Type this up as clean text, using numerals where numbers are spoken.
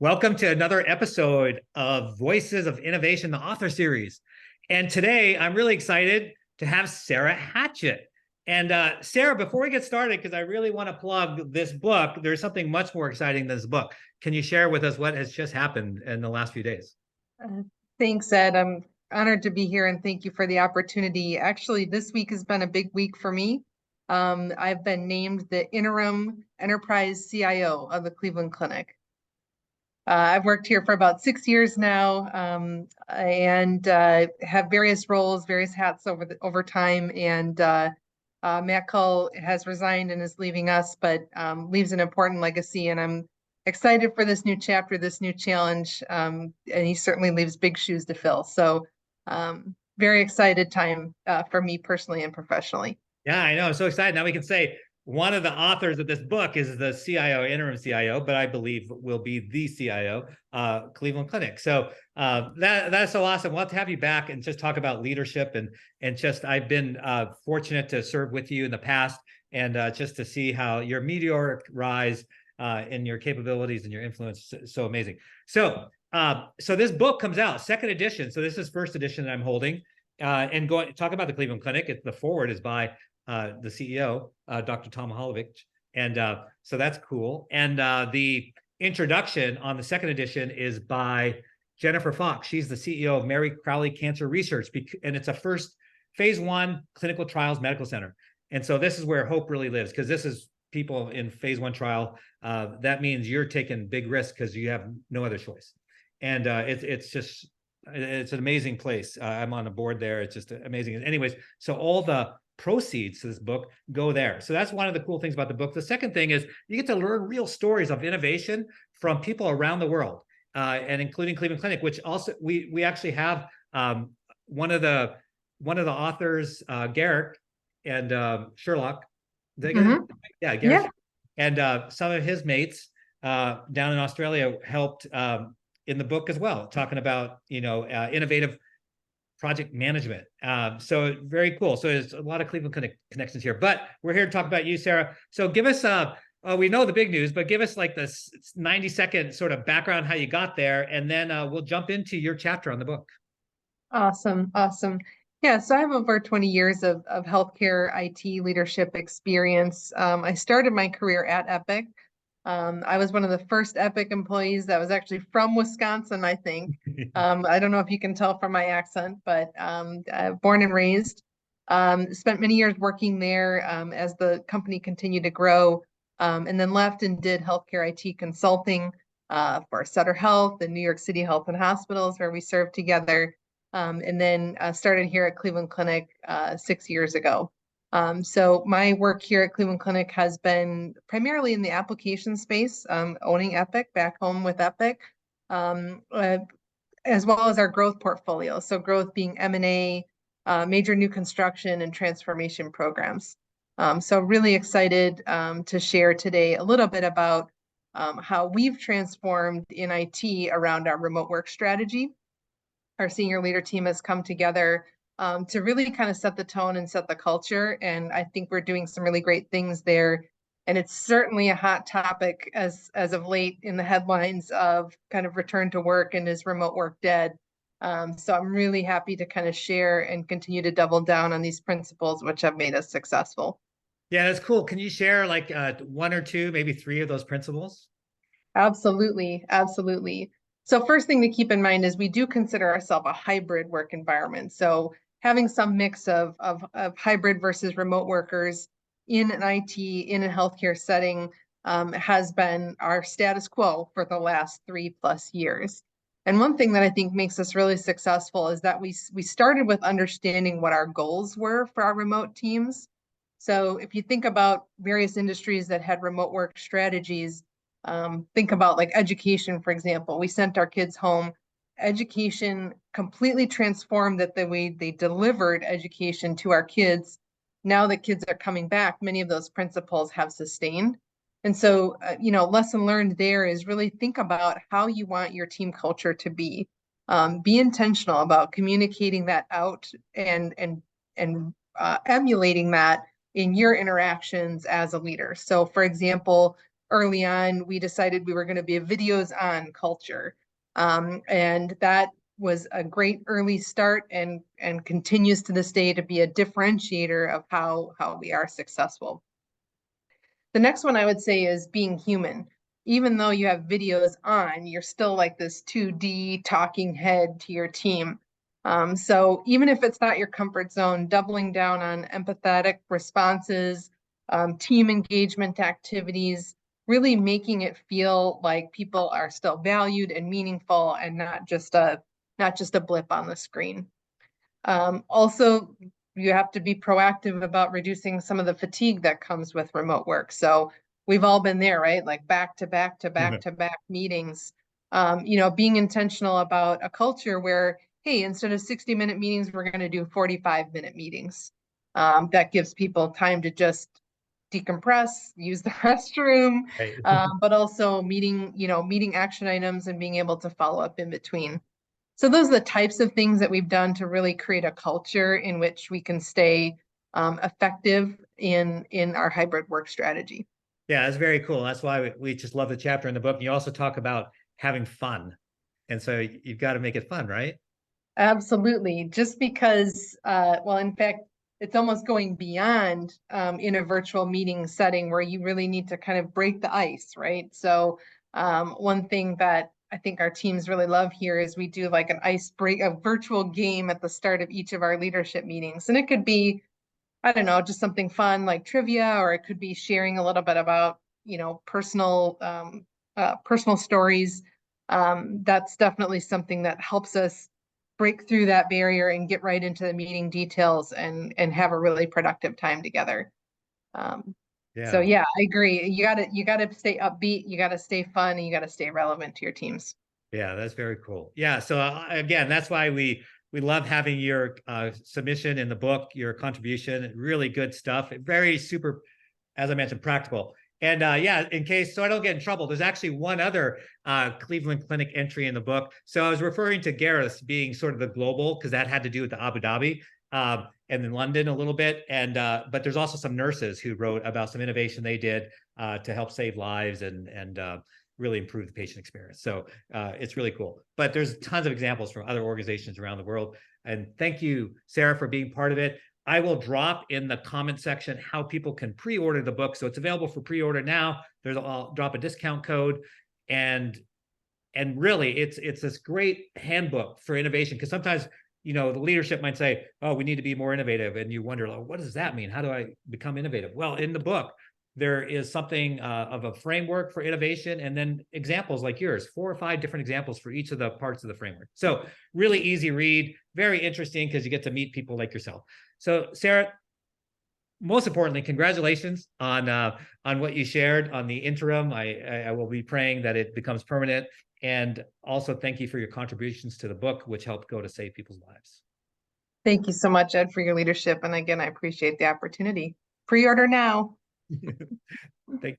Welcome to another episode of Voices of Innovation, the author series. And today I'm really excited to have Sarah Hatchett. And Sarah, before we get started, because I really want to plug this book, there's something much more exciting than this book. Can you share with us what has just happened in the last few days? Uh, Thanks, Ed. I'm honored to be here and thank you for the opportunity. Actually, this week has been a big week for me. I've been named the interim enterprise CIO of the Cleveland Clinic. I've worked here for about 6 years now, and have various roles, various hats over time. And Matt Cull has resigned and is leaving us, but leaves an important legacy. And I'm excited for this new chapter, this new challenge. And he certainly leaves big shoes to fill. So very excited time for me personally and professionally. Yeah, I know. I'm so excited. Now we can say one of the authors of this book is the CIO, interim CIO, but I believe will be the CIO, Cleveland Clinic. So that's so awesome. We'll have to have you back and just talk about leadership and just I've been fortunate to serve with you in the past and just to see how your meteoric rise in your capabilities and your influence so amazing. So so this book comes out, second edition. So this is first edition that I'm holding. And going talk about the Cleveland Clinic. The forward is by the CEO, Dr. Tom Holovich. And so that's cool. And the introduction on the second edition is by Jennifer Fox. She's the CEO of Mary Crowley Cancer Research. And it's a first phase 1 clinical trials medical center. And so this is where hope really lives, because this is people in phase 1 trial. That means you're taking big risks because you have no other choice. And it's an amazing place. I'm on the board there. It's just amazing. Anyways, so all the proceeds to this book go there. So that's one of the cool things about the book. The second thing is you get to learn real stories of innovation from people around the world, and including Cleveland Clinic, which also we actually have one of the authors, Garrick and Sherlock. Mhm. Yeah, Garrick, Yeah. and some of his mates down in Australia helped in the book as well, talking about innovative project management. So very cool. So there's a lot of Cleveland Clinic connections here, but we're here to talk about you, Sarah. So give us we know the big news, but give us like this 90-second sort of background how you got there, and then we'll jump into your chapter on the book. Awesome. Awesome. Yeah, so I have over 20 years of healthcare IT leadership experience. I started my career at Epic. I was one of the first Epic employees that was actually from Wisconsin, I think. I don't know if you can tell from my accent, but born and raised. Spent many years working there as the company continued to grow, and then left and did healthcare IT consulting for Sutter Health and New York City Health and Hospitals, where we served together. And then started here at Cleveland Clinic 6 years ago. So my work here at Cleveland Clinic has been primarily in the application space, owning Epic, back home with Epic, as well as our growth portfolio. So growth being M&A, major new construction and transformation programs. So really excited to share today a little bit about how we've transformed in IT around our remote work strategy. Our senior leader team has come together to really kind of set the tone and set the culture. And I think we're doing some really great things there. And it's certainly a hot topic as of late in the headlines of kind of return to work and is remote work dead. So I'm really happy to kind of share and continue to double down on these principles, which have made us successful. Yeah, that's cool. Can you share like one or two, maybe three of those principles? Absolutely, absolutely. So first thing to keep in mind is we do consider ourselves a hybrid work environment. So having some mix of hybrid versus remote workers in an IT, in a healthcare setting, has been our status quo for the last 3+ years. And one thing that I think makes us really successful is that we started with understanding what our goals were for our remote teams. So if you think about various industries that had remote work strategies, think about like education, for example. We sent our kids home. Education completely transformed that the way they delivered education to our kids. Now that kids are coming back, many of those principles have sustained. And so, lesson learned there is really think about how you want your team culture to be. Be intentional about communicating that out and emulating that in your interactions as a leader. So, for example, early on, we decided we were going to be a videos on culture. And that was a great early start and continues to this day to be a differentiator of how we are successful. The next one I would say is being human. Even though you have videos on, you're still like this 2D talking head to your team. So even if it's not your comfort zone, doubling down on empathetic responses, team engagement activities, really making it feel like people are still valued and meaningful and not just a blip on the screen. Also, you have to be proactive about reducing some of the fatigue that comes with remote work. So we've all been there, right? Like back to back to back to back meetings. Being intentional about a culture where, hey, instead of 60-minute meetings, we're going to do 45-minute meetings. That gives people time to just decompress, use the restroom, Right. but also meeting action items and being able to follow up in between. So those are the types of things that we've done to really create a culture in which we can stay effective in our hybrid work strategy. Yeah, that's very cool. That's why we just love the chapter in the book. And you also talk about having fun. And so you've got to make it fun, right? Absolutely. Just because, well, in fact, it's almost going beyond in a virtual meeting setting where you really need to kind of break the ice, right? So one thing that I think our teams really love here is we do like a virtual game at the start of each of our leadership meetings. And it could be, I don't know, just something fun like trivia, or it could be sharing a little bit about, personal stories. That's definitely something that helps us break through that barrier and get right into the meeting details and have a really productive time together. So Yeah. yeah, I agree. You gotta stay upbeat, you gotta stay fun, and you gotta stay relevant to your teams. Yeah, that's very cool. Yeah. So again, that's why we love having your submission in the book, your contribution. Really good stuff. Very super, as I mentioned, practical. And yeah, in case, so I don't get in trouble, there's actually one other Cleveland Clinic entry in the book. So I was referring to Gareth being sort of the global, because that had to do with the Abu Dhabi and in London a little bit. And but there's also some nurses who wrote about some innovation they did to help save lives and really improve the patient experience. So it's really cool. But there's tons of examples from other organizations around the world. And thank you, Sarah, for being part of it. I will drop in the comment section how people can pre-order the book. So it's available for pre-order now. I'll drop a discount code. And really it's this great handbook for innovation, because sometimes the leadership might say, oh, we need to be more innovative, and you wonder, oh, what does that mean? How do I become innovative? Well, in the book there is something of a framework for innovation, and then examples like yours, 4 or 5 different examples for each of the parts of the framework. So really easy read, very interesting, because you get to meet people like yourself. So Sarah, most importantly, congratulations on what you shared on the interim. I will be praying that it becomes permanent. And also thank you for your contributions to the book, which helped go to save people's lives. Thank you so much, Ed, for your leadership. And again, I appreciate the opportunity. Pre-order now. Thank you.